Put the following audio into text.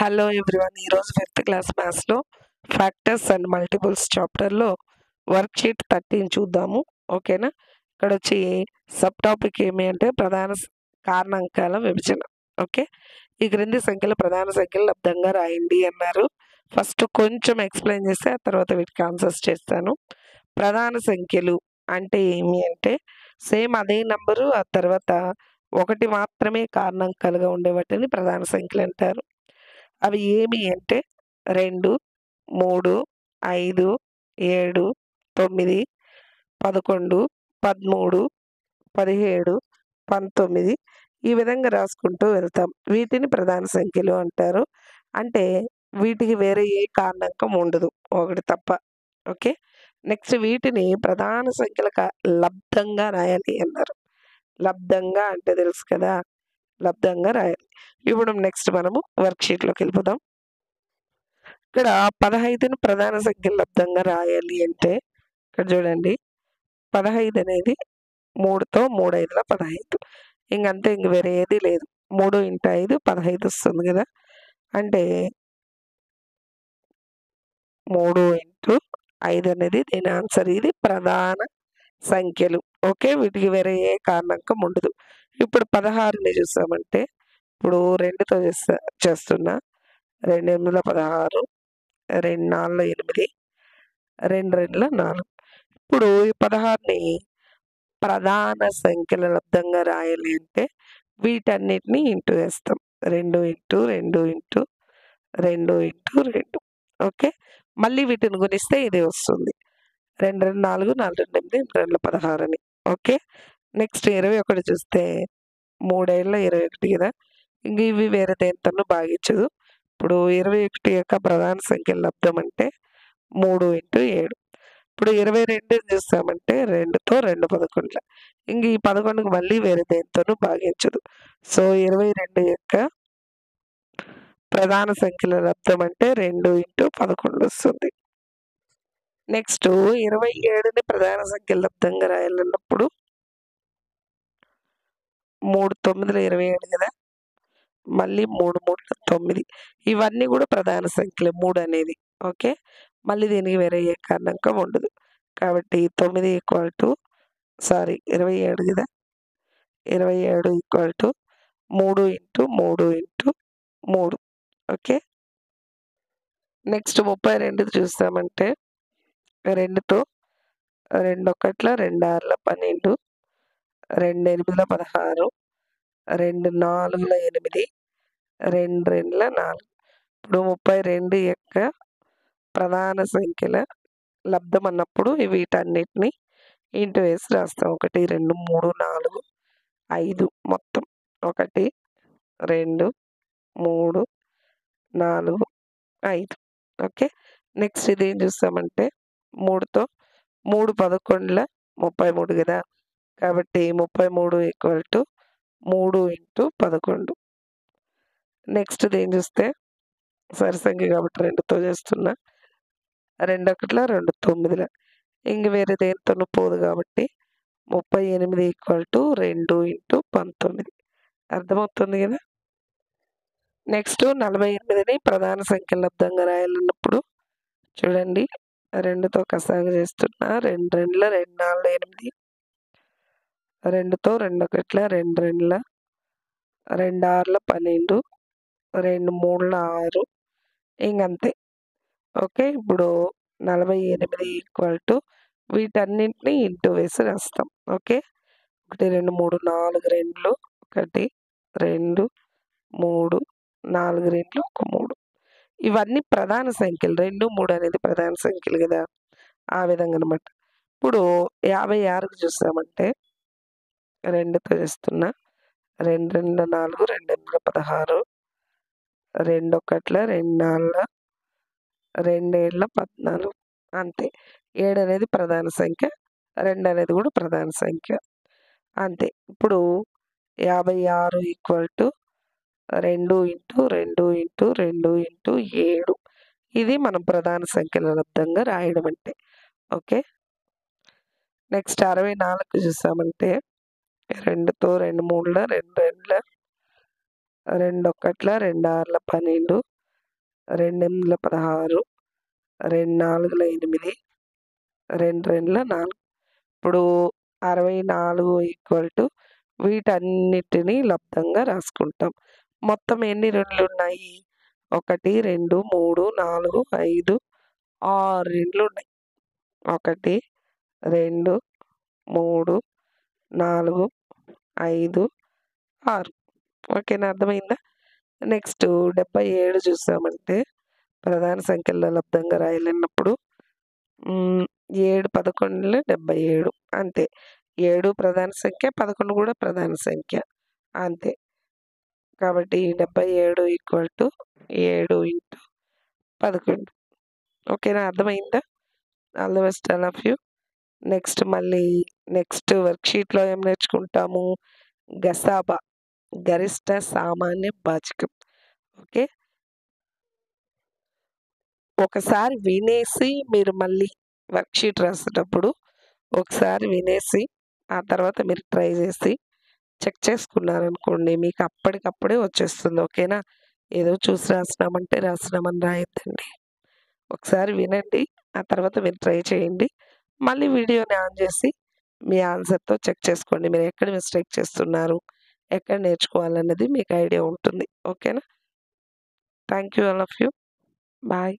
Hello everyone. ఈరోజు fifth class మ్యాథ్స్లో factors and multiples చాప్టర్లో వర్క్ షీట్ 13 చూద్దాము. ఓకేనా? ఇక్కడ వచ్చి సబ్ టాపిక్ ఏమి అంటే కారణాంకాల విభజన. ఓకే, ఈ క్రింది సంఖ్యలు ప్రధాన సంఖ్యలు లబ్ధంగా రాయండి అన్నారు. ఫస్ట్ కొంచెం ఎక్స్ప్లెయిన్ చేస్తే ఆ తర్వాత వీటికి ఆన్సర్స్ చేస్తాను. ప్రధాన సంఖ్యలు అంటే ఏమి అంటే సేమ్ అదే నంబరు, ఆ తర్వాత ఒకటి మాత్రమే కారణాంకాలుగా ఉండే వాటిని ప్రధాన సంఖ్యలు అంటారు. అవి ఏమి అంటే 2, 3, 5, 7, 9, 11, 13, 17, 19 ఈ విధంగా రాసుకుంటూ వెళ్తాం. వీటిని ప్రధాన సంఖ్యలు అంటారు. అంటే వీటికి వేరే ఏ కారణాంకం ఉండదు, ఒకటి తప్ప. ఓకే, నెక్స్ట్ వీటిని ప్రధాన సంఖ్యల లబ్ధంగా రాయాలి అన్నారు. లబ్ధంగా అంటే తెలుసు కదా, లబ్ధంగా రాయాలి. ఇప్పుడు నెక్స్ట్ మనము వర్క్ షీట్లోకి వెళ్ళిపోదాం. ఇక్కడ 15ను ప్రధాన సంఖ్యల లబ్ధంగా రాయాలి అంటే ఇక్కడ చూడండి, 15 అనేది 3తో 3 5ల 15. ఇంకంతే, ఇంక వేరే ఏది లేదు. 3 × 5 15 వస్తుంది కదా. అంటే 3 × 5 అనేది దీని ఆన్సర్. ఇది ప్రధాన సంఖ్యలు. ఓకే, వీటికి వేరే ఏ కారణాంకం ఉండదు. ఇప్పుడు 16ని చూసామంటే, ఇప్పుడు 2తో చేస్తున్నా. 2 8 16, 2 4 8, 2 2 4. ఇప్పుడు ఈ 16ని ప్రధాన సంఖ్యల లబ్ధంగా రాయాలి అంటే వీటన్నిటిని ఇంటూ వేస్తాం. 2 × 2 × 2 × 2. ఓకే, మళ్ళీ వీటిని గుణిస్తే ఇది వస్తుంది. 2 2 4, 4 2 8, 2 16 అని. ఓకే, నెక్స్ట్ 21 చూస్తే 3 ఏళ్ళ 21 కదా. ఇంక ఇవి వేరే దేనితోనూ భాగించదు. ఇప్పుడు 21 యొక్క ప్రధాన సంఖ్యల లబ్ధం అంటే 3 × 7. ఇప్పుడు 22 చూస్తామంటే 2తో 2 11. ఇంక ఈ 11కు మళ్ళీ వేరే దేనితోనూ భాగించదు. సో 22 యొక్క ప్రధాన సంఖ్యల లబ్ధం అంటే 2 × 11 వస్తుంది. నెక్స్ట్ 27ని ప్రధాన సంఖ్యల లబ్ధంగా రాయాలన్నప్పుడు 3 9 27 కదా. మళ్ళీ 3 3 9. ఇవన్నీ కూడా ప్రధాన సంఖ్యలు 3 అనేది. ఓకే, మళ్ళీ దీనికి వేరే ఏ కారణాంకం ఉండదు. కాబట్టి 9 27 కదా. 27 3 × 3 × 3. ఓకే, నెక్స్ట్ 32 చూస్తామంటే 2తో 2 1 2 6 12, 2 8 16, 2 4 8, 2 2 4. ఇప్పుడు 32 యొక్క ప్రధాన సంఖ్యల లబ్ధం అన్నప్పుడు వీటన్నిటిని ఇంటూ వేసి రాస్తాం. 1 2 3 4 5 మొత్తం. 1 2 3 4 5. ఓకే, నెక్స్ట్ ఇది ఏం చూస్తామంటే 3తో 3 11 33 కదా. కాబట్టి 33 3 × 11. నెక్స్ట్ ఇది ఏం చూస్తే సరిసంఖ్య కాబట్టి 2తో చేస్తున్నా. 2 1 2 9. ఇంక వేరే దేనితోనూ పోదు కాబట్టి 38 2 × 19. అర్థమవుతుంది కదా. నెక్స్ట్ 48ని ప్రధాన సంఖ్యల లబ్ధంగా రాయాలన్నప్పుడు చూడండి, 2తో కసాగా చేస్తున్నా. 2 2 2 4 8, 2తో 2 1 2 2, 2 6 12, 2 3 6. ఇంకంతే. ఓకే, ఇప్పుడు 48 వీటన్నింటినీ ఇంటూ వేసి రాస్తాం. ఓకే, 1 2 3 4 2, 1 2 3 4 2 3. ఇవన్నీ ప్రధాన సంఖ్యలు. 2 3 అనేది ప్రధాన సంఖ్యలు కదా, ఆ విధంగా అనమాట. ఇప్పుడు 56కి చూసామంటే 2తో చేస్తున్నా. 2 2 4, 2 8 16, 2 1 2 4, 2 7 14. అంతే. 7 అనేది ప్రధాన సంఖ్య, 2 అనేది కూడా ప్రధాన సంఖ్య. అంతే. ఇప్పుడు 56 2 × 2 × 2 × 7. ఇది మనం ప్రధాన సంఖ్యల లబ్ధంగా రాయడం అంటే. ఓకే, నెక్స్ట్ 64కి చూసామంటే 2తో 2 3 2 2, 2 1 2 6 12, 2 8 16, 2 4 8, 2 2 4. ఇప్పుడు 64 ఈక్వల్ టు వీటన్నిటిని లబ్దంగా రాసుకుంటాం. మొత్తం ఎన్ని రెండ్లున్నాయి? 1, 2, 3, 4, 5, 6 రెండ్లున్నాయి. 1, 2, 3, 4, 5, 6. ఓకేనా? అర్థమైందా? నెక్స్ట్ 77 చూసామంటే ప్రధాన సంఖ్యల్లో లబ్దంగా రాయాలన్నప్పుడు 7 11 77 అంతే. 7 ప్రధాన సంఖ్య, 11 కూడా ప్రధాన సంఖ్య. అంతే. కాబట్టి 77 ఈక్వల్ టు 7 ఇంటూ 11. ఓకేనా? అర్థమైందా? All the best all of you. Next మళ్ళీ నెక్స్ట్ వర్క్షీట్‌లో ఏం నేర్చుకుంటాము? గసాబా, గరిష్ట సామాన్య భాజకం. ఓకే. ఒకసారి వినేసి మీరు మళ్ళీ వర్క్షీట్ రాసేటప్పుడు ఒకసారి వినేసి, ఆ తర్వాత మీరు ట్రై చేసి చెక్ చేసుకున్నారనుకోండి మీకు అప్పటికప్పుడే వచ్చేస్తుంది. ఓకేనా? ఏదో చూసి రాసినామంటే రాసినామని రాయొద్దండి. ఒకసారి వినండి. ఆ తర్వాత మీరు ట్రై చేయండి. మళ్ళీ వీడియోని ఆన్ చేసి మీ ఆన్సర్‌తో చెక్ చేసుకోండి. మీరు ఎక్కడ మిస్టేక్ చేస్తున్నారు, ఎక్కడ నేర్చుకోవాలన్నది మీకు ఐడియా ఉంటుంది. ఓకేనా? Thank you all of you. Bye.